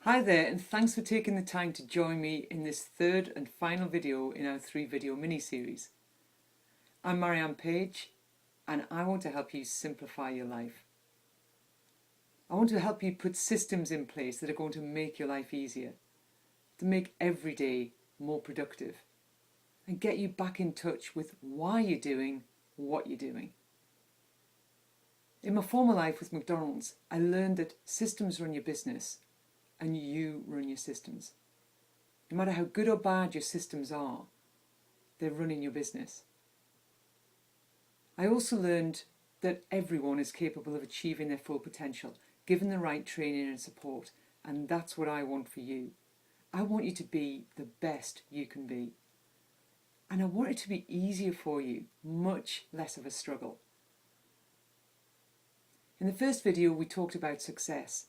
Hi there, and thanks for taking the time to join me in this third and final video in our 3-video mini-series. I'm Marianne Page, and I want to help you simplify your life. I want to help you put systems in place that are going to make your life easier, to make every day more productive, and get you back in touch with why you're doing what you're doing. In my former life with McDonald's, I learned that systems run your business and you run your systems. No matter how good or bad your systems are, they're running your business. I also learned that everyone is capable of achieving their full potential, given the right training and support, and that's what I want for you. I want you to be the best you can be. And I want it to be easier for you, much less of a struggle. In the first video, we talked about success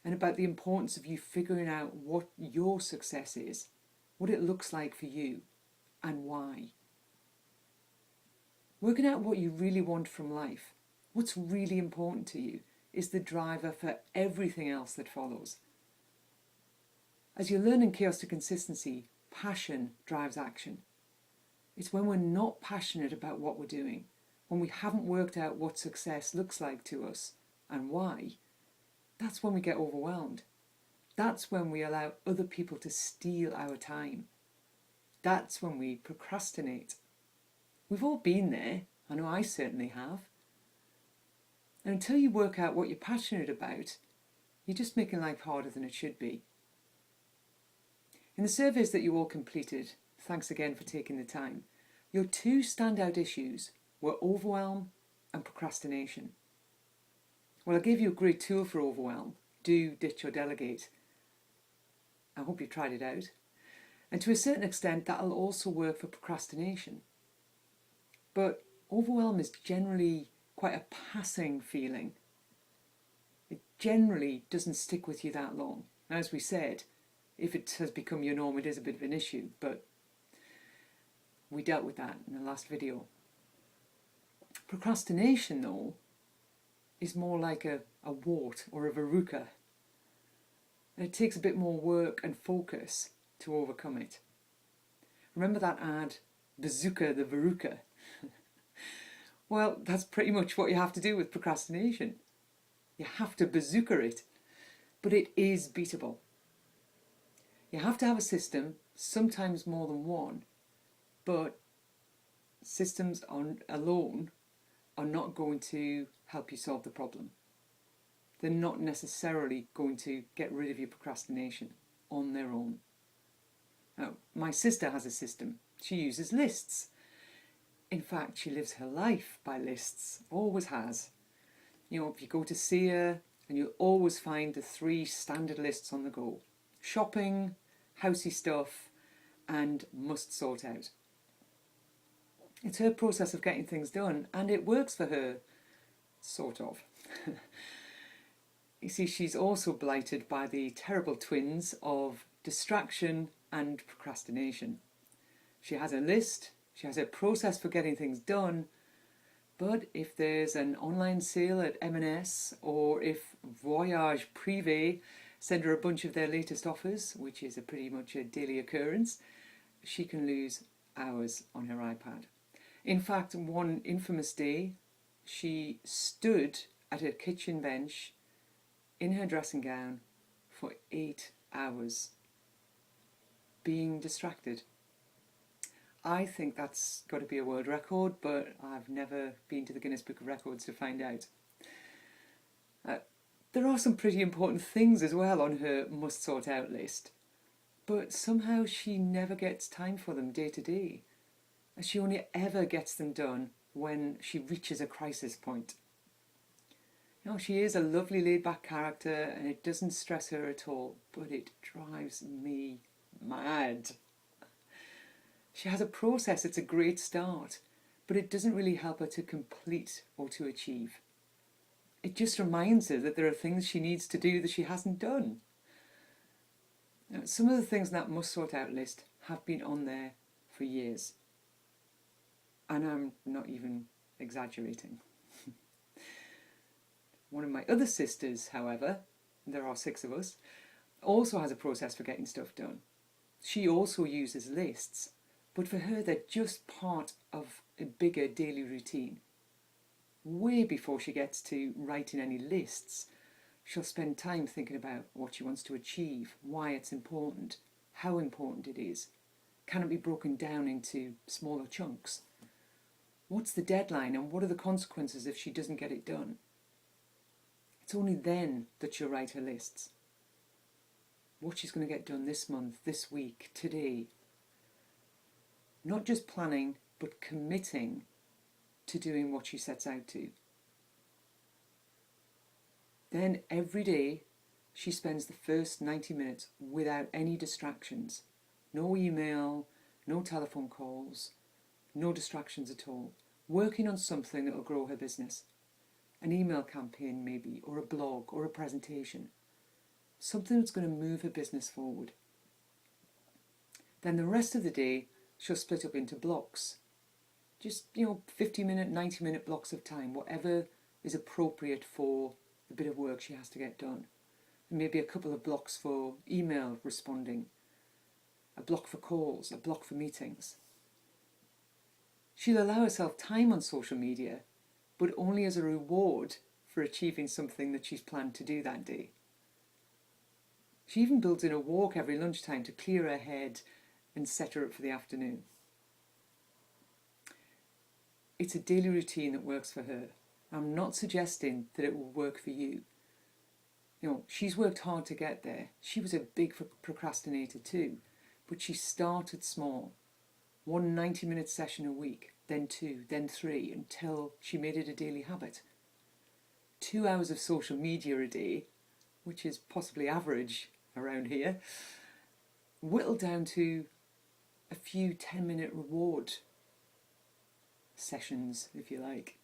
and about the importance of you figuring out what your success is, what it looks like for you, and why. Working out what you really want from life, what's really important to you, is the driver for everything else that follows. As you learn in Chaos to Consistency, passion drives action. It's when we're not passionate about what we're doing, when we haven't worked out what success looks like to us and why, that's when we get overwhelmed. That's when we allow other people to steal our time. That's when we procrastinate. We've all been there. I know I certainly have. And until you work out what you're passionate about, you're just making life harder than it should be. In the surveys that you all completed, thanks again for taking the time, your two standout issues were overwhelm and procrastination. Well, I gave you a great tool for overwhelm. Do, ditch or delegate. I hope you've tried it out. And to a certain extent, that'll also work for procrastination. But overwhelm is generally quite a passing feeling. It generally doesn't stick with you that long. As we said, if it has become your norm, it is a bit of an issue, but we dealt with that in the last video. Procrastination, though, is more like a wart or a verucca. And it takes a bit more work and focus to overcome it. Remember that ad, Bazzooka the Verucca? Well, that's pretty much what you have to do with procrastination. You have to bazooka it, but it is beatable. You have to have a system, sometimes more than one, but systems alone are not going to help you solve the problem. They're not necessarily going to get rid of your procrastination on their own. Now, my sister has a system. She uses lists. In fact, she lives her life by lists, always has. You know, if you go to see her, and you'll always find the 3 standard lists on the go. Shopping, housey stuff, and must sort out. It's her process of getting things done, and it works for her, sort of. You see, she's also blighted by the terrible twins of distraction and procrastination. She has a list, she has a process for getting things done, but if there's an online sale at M&S, or if Voyage Privé send her a bunch of their latest offers, which is pretty much a daily occurrence, she can lose hours on her iPad. In fact, one infamous day, she stood at her kitchen bench in her dressing gown for 8 hours, being distracted. I think that's got to be a world record, but I've never been to the Guinness Book of Records to find out. There are some pretty important things as well on her must sort out list, but somehow she never gets time for them day to day. She only ever gets them done when she reaches a crisis point. You know, she is a lovely laid-back character and it doesn't stress her at all, but it drives me mad. She has a process, it's a great start, but it doesn't really help her to complete or to achieve. It just reminds her that there are things she needs to do that she hasn't done. Now, some of the things in that must sort out list have been on there for years. And I'm not even exaggerating. One of my other sisters, however, there are 6 of us, also has a process for getting stuff done. She also uses lists, but for her they're just part of a bigger daily routine. Way before she gets to writing any lists, she'll spend time thinking about what she wants to achieve, why it's important, how important it is. Can it be broken down into smaller chunks? What's the deadline and what are the consequences if she doesn't get it done? It's only then that she'll write her lists. What she's going to get done this month, this week, today. Not just planning, but committing to doing what she sets out to. Then every day she spends the first 90 minutes without any distractions. No email, no telephone calls, no distractions at all. Working on something that will grow her business. An email campaign maybe, or a blog, or a presentation. Something that's going to move her business forward. Then the rest of the day she'll split up into blocks. Just, 50-minute, 90-minute blocks of time, whatever is appropriate for the bit of work she has to get done. And maybe a couple of blocks for email responding, a block for calls, a block for meetings. She'll allow herself time on social media, but only as a reward for achieving something that she's planned to do that day. She even builds in a walk every lunchtime to clear her head and set her up for the afternoon. It's a daily routine that works for her. I'm not suggesting that it will work for you. She's worked hard to get there. She was a big procrastinator too, but she started small. 1 90-minute session a week, then 2, then 3, until she made it a daily habit. 2 hours of social media a day, which is possibly average around here, whittled down to a few 10-minute reward sessions, if you like.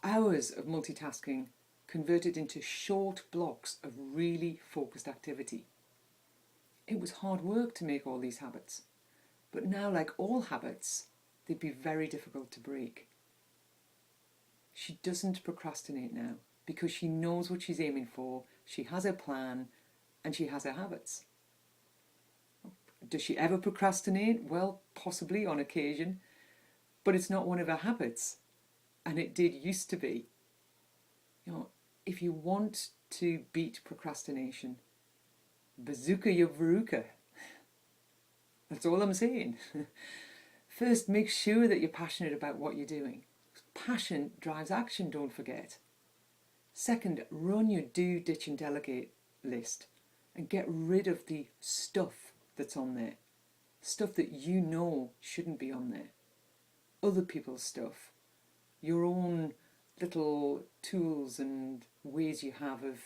Hours of multitasking converted into short blocks of really focused activity. It was hard work to make all these habits, but now, like all habits, they'd be very difficult to break. She doesn't procrastinate now because she knows what she's aiming for, she has her plan, and she has her habits. Does she ever procrastinate? Well, possibly on occasion, but it's not one of her habits, and it did used to be. If you want to beat procrastination, Bazzooka the Verucca. That's all I'm saying. First, make sure that you're passionate about what you're doing. Passion drives action, don't forget. Second, run your do, ditch and delegate list and get rid of the stuff that's on there. Stuff that you know shouldn't be on there. Other people's stuff. Your own little tools and ways you have of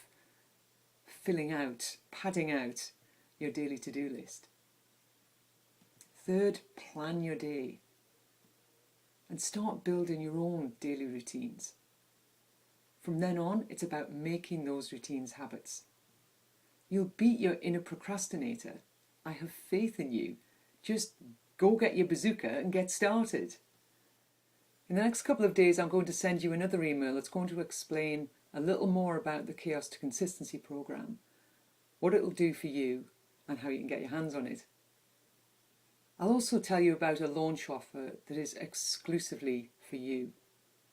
padding out your daily to-do list. Third, plan your day and start building your own daily routines. From then on, it's about making those routines habits. You'll beat your inner procrastinator. I have faith in you. Just go get your bazooka and get started. In the next couple of days, I'm going to send you another email that's going to explain a little more about the Chaos to Consistency program, what it'll do for you, and how you can get your hands on it. I'll also tell you about a launch offer that is exclusively for you.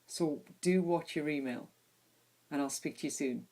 So do watch your email, and I'll speak to you soon.